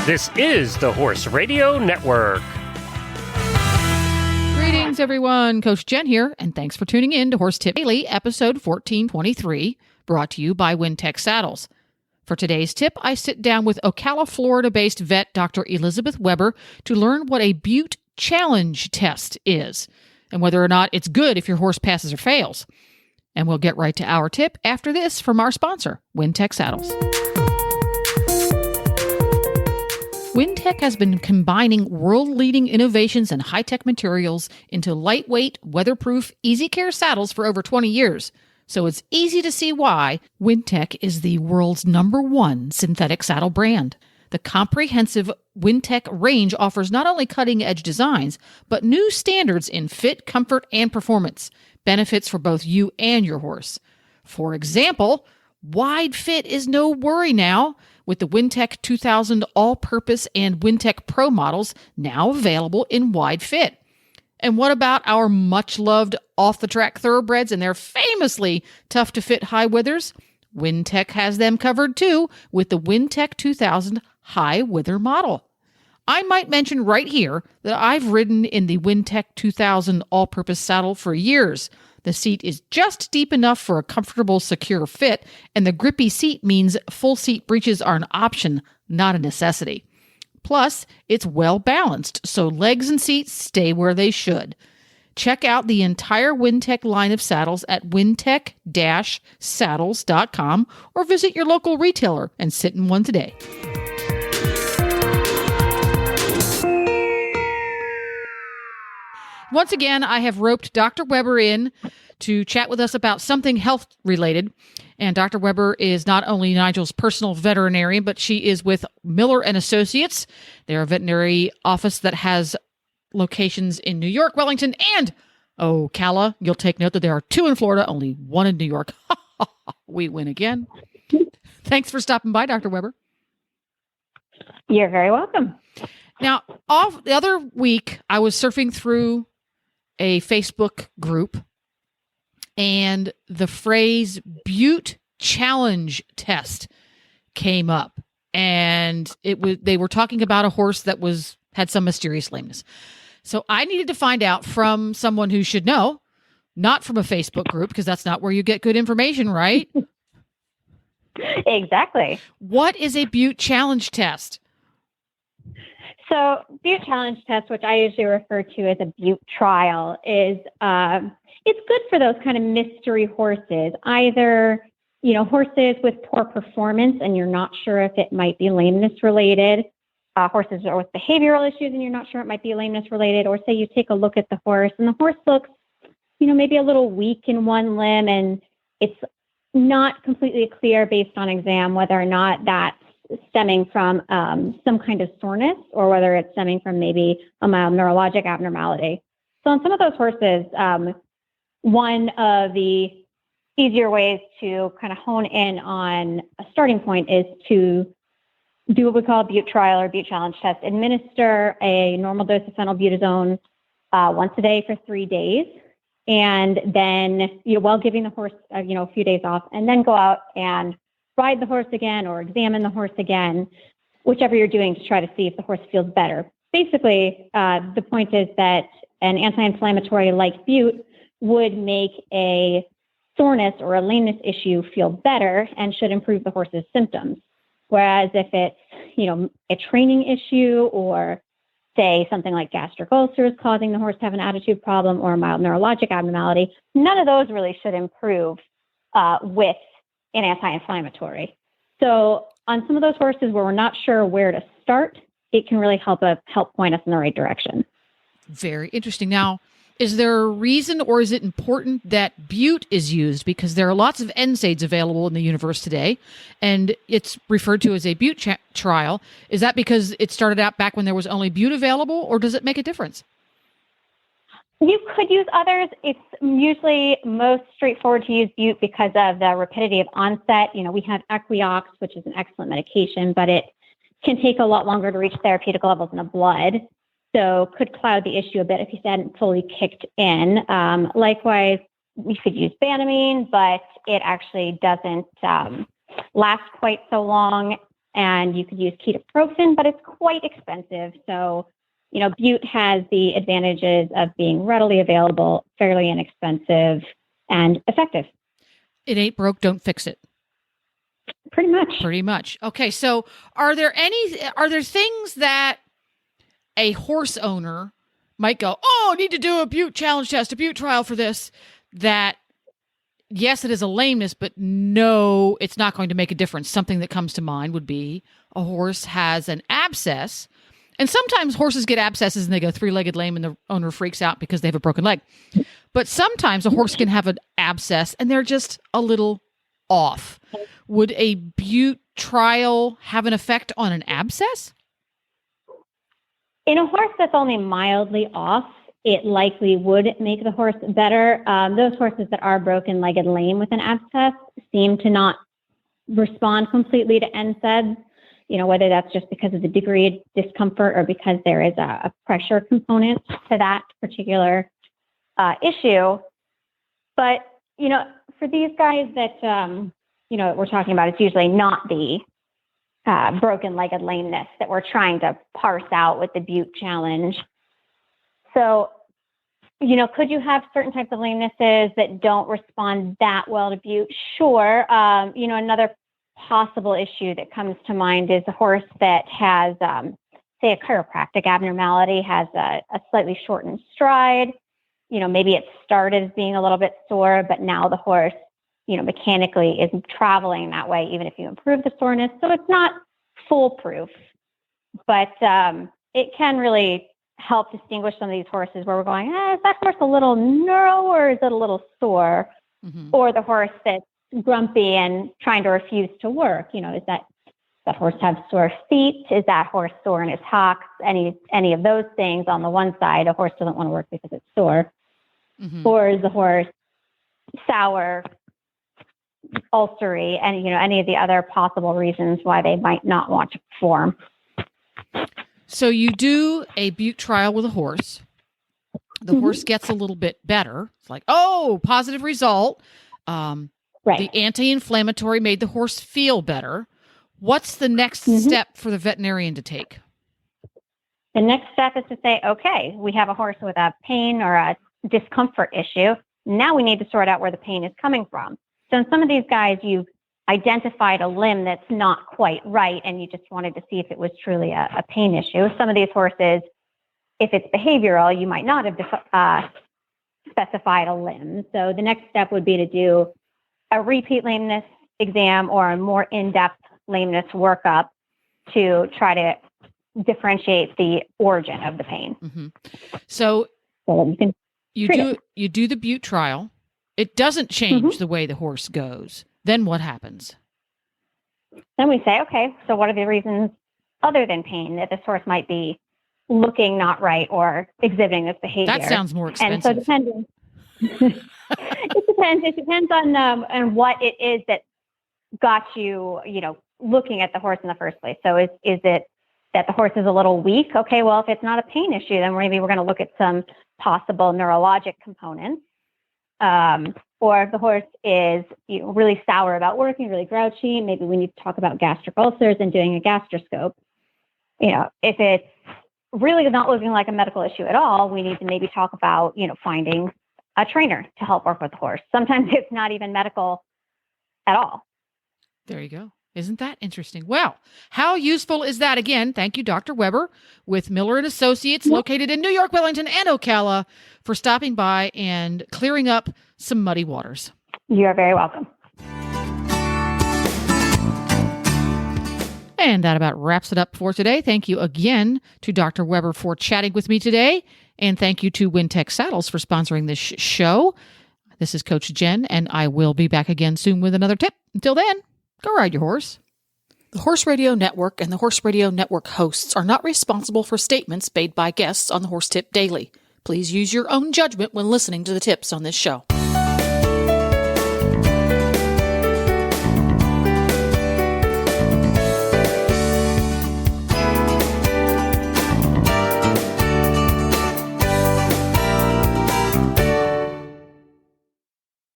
This is the Horse Radio Network. Greetings, everyone. Coach Jen here, and thanks for tuning in to Horse Tip Daily, episode 1423, brought to you by Wintec Saddles. For today's tip, I sit down with Ocala, Florida-based vet Dr. Elizabeth Weber to learn what a Bute challenge test is, and whether or not it's good if your horse passes or fails. And we'll get right to our tip after this from our sponsor, Wintec Saddles. Wintec has been combining world-leading innovations and high-tech materials into lightweight, weatherproof, easy-care saddles for over 20 years. So it's easy to see why Wintec is the world's #1 synthetic saddle brand. The comprehensive Wintec range offers not only cutting-edge designs, but new standards in fit, comfort, and performance. Benefits for both you and your horse. For example, wide fit is no worry now, with the Wintec 2000 All-Purpose and Wintec Pro models now available in wide fit. And what about our much-loved off-the-track thoroughbreds and their famously tough-to-fit high withers? Wintec has them covered too with the Wintec 2000 High Wither model. I might mention right here that I've ridden in the Wintec 2000 All-Purpose saddle for years. The seat is just deep enough for a comfortable, secure fit, and the grippy seat means full seat breeches are an option, not a necessity. Plus, it's well balanced, so legs and seats stay where they should. Check out the entire Wintec line of saddles at wintec-saddles.com or visit your local retailer and sit in one today. Once again, I have roped Dr. Weber in to chat with us about something health-related. And Dr. Weber is not only Nigel's personal veterinarian, but she is with Miller & Associates. They're a veterinary office that has locations in New York, Wellington, and Ocala. You'll take note that there are 2 in Florida, only 1 in New York. We win again. Thanks for stopping by, Dr. Weber. You're very welcome. Now, the other week, I was surfing through a Facebook group, and the phrase Bute challenge test came up, and they were talking about a horse that had some mysterious lameness. So I needed to find out from someone who should know, not from a Facebook group, because that's not where you get good information, right? Exactly. What is a Bute challenge test? So Bute challenge test, which I usually refer to as a Bute trial, is it's good for those kind of mystery horses, either, horses with poor performance and you're not sure if it might be lameness related, horses are with behavioral issues and you're not sure it might be lameness related, or say you take a look at the horse and the horse looks, maybe a little weak in one limb and it's not completely clear based on exam whether or not that's stemming from some kind of soreness or whether it's stemming from maybe a mild neurologic abnormality. So on some of those horses, one of the easier ways to kind of hone in on a starting point is to do what we call a Bute trial or Bute challenge test. Administer a normal dose of phenylbutazone once a day for 3 days, and then while giving the horse a few days off, and then go out and ride the horse again or examine the horse again, whichever you're doing, to try to see if the horse feels better. Basically, the point is that an anti-inflammatory like Bute would make a soreness or a lameness issue feel better and should improve the horse's symptoms. Whereas if it's, a training issue or say something like gastric ulcers causing the horse to have an attitude problem or a mild neurologic abnormality, none of those really should improve with an anti-inflammatory. So on some of those horses where we're not sure where to start, it can really help point us in the right direction. Very interesting. Now, is there a reason or is it important that Bute is used? Because there are lots of NSAIDs available in the universe today, and it's referred to as a Bute trial. Is that because it started out back when there was only Bute available, or does it make a difference? You could use others. It's usually most straightforward to use Bute because of the rapidity of onset. We have Equiox, which is an excellent medication, but it can take a lot longer to reach therapeutic levels in the blood. So could cloud the issue a bit if you hadn't fully kicked in. Likewise, we could use Banamine, but it actually doesn't last quite so long. and you could use ketoprofen, but it's quite expensive. So, Bute has the advantages of being readily available, fairly inexpensive, and effective. It ain't broke, don't fix it. Pretty much. Pretty much. Okay, so are there things that a horse owner might go, oh, I need to do a Bute challenge test, a Bute trial for this, that yes, it is a lameness, but no, it's not going to make a difference. Something that comes to mind would be a horse has an abscess. And sometimes horses get abscesses and they go three-legged lame and the owner freaks out because they have a broken leg. But sometimes a horse can have an abscess and they're just a little off. Would a Bute trial have an effect on an abscess? In a horse that's only mildly off, it likely would make the horse better. Those horses that are broken-legged lame with an abscess seem to not respond completely to NSAIDs, whether that's just because of the degree of discomfort or because there is a pressure component to that particular issue. But, for these guys that, we're talking about, it's usually not the broken-legged lameness that we're trying to parse out with the Bute challenge. So, could you have certain types of lamenesses that don't respond that well to Bute? Sure. Another possible issue that comes to mind is a horse that has, say, a chiropractic abnormality, has a slightly shortened stride. Maybe it started as being a little bit sore, but now the horse, mechanically is traveling that way, even if you improve the soreness. So it's not foolproof, but it can really help distinguish some of these horses where we're going, is that horse a little neuro or is it a little sore? Mm-hmm. Or the horse that's grumpy and trying to refuse to work. Is that horse have sore feet? Is that horse sore in his hocks? Any of those things on the one side, a horse doesn't want to work because it's sore. Mm-hmm. Or is the horse sour, ulcery, and any of the other possible reasons why they might not want to perform. So you do a Bute trial with a horse. The mm-hmm. horse gets a little bit better. It's like, positive result. Right. The anti-inflammatory made the horse feel better. What's the next mm-hmm. step for the veterinarian to take? The next step is to say, okay, we have a horse with a pain or a discomfort issue. Now we need to sort out where the pain is coming from. So in some of these guys, you've identified a limb that's not quite right, and you just wanted to see if it was truly a pain issue. Some of these horses, if it's behavioral, you might not have specified a limb. So the next step would be to do a repeat lameness exam or a more in-depth lameness workup to try to differentiate the origin of the pain. Mm-hmm. So you do the Bute trial. It doesn't change mm-hmm. the way the horse goes. Then what happens? Then we say, okay, so what are the reasons other than pain that this horse might be looking not right or exhibiting this behavior? That sounds more expensive. And so depending, it depends on what it is that got you, looking at the horse in the first place. So is it that the horse is a little weak? Okay, well, if it's not a pain issue, then maybe we're going to look at some possible neurologic components. Or if the horse is really sour about working, really grouchy, maybe we need to talk about gastric ulcers and doing a gastroscope. If it's really not looking like a medical issue at all, we need to maybe talk about, finding a trainer to help work with the horse. Sometimes it's not even medical at all. There you go. Isn't that interesting? Well, how useful is that? Again, thank you, Dr. Weber, with Miller and Associates, located in New York, Wellington, and Ocala, for stopping by and clearing up some muddy waters. You're very welcome. And that about wraps it up for today. Thank you again to Dr. Weber for chatting with me today. And thank you to Wintec Saddles for sponsoring this show. This is Coach Jen, and I will be back again soon with another tip. Until then, go ride your horse. The Horse Radio Network and the Horse Radio Network hosts are not responsible for statements made by guests on the Horse Tip Daily. Please use your own judgment when listening to the tips on this show.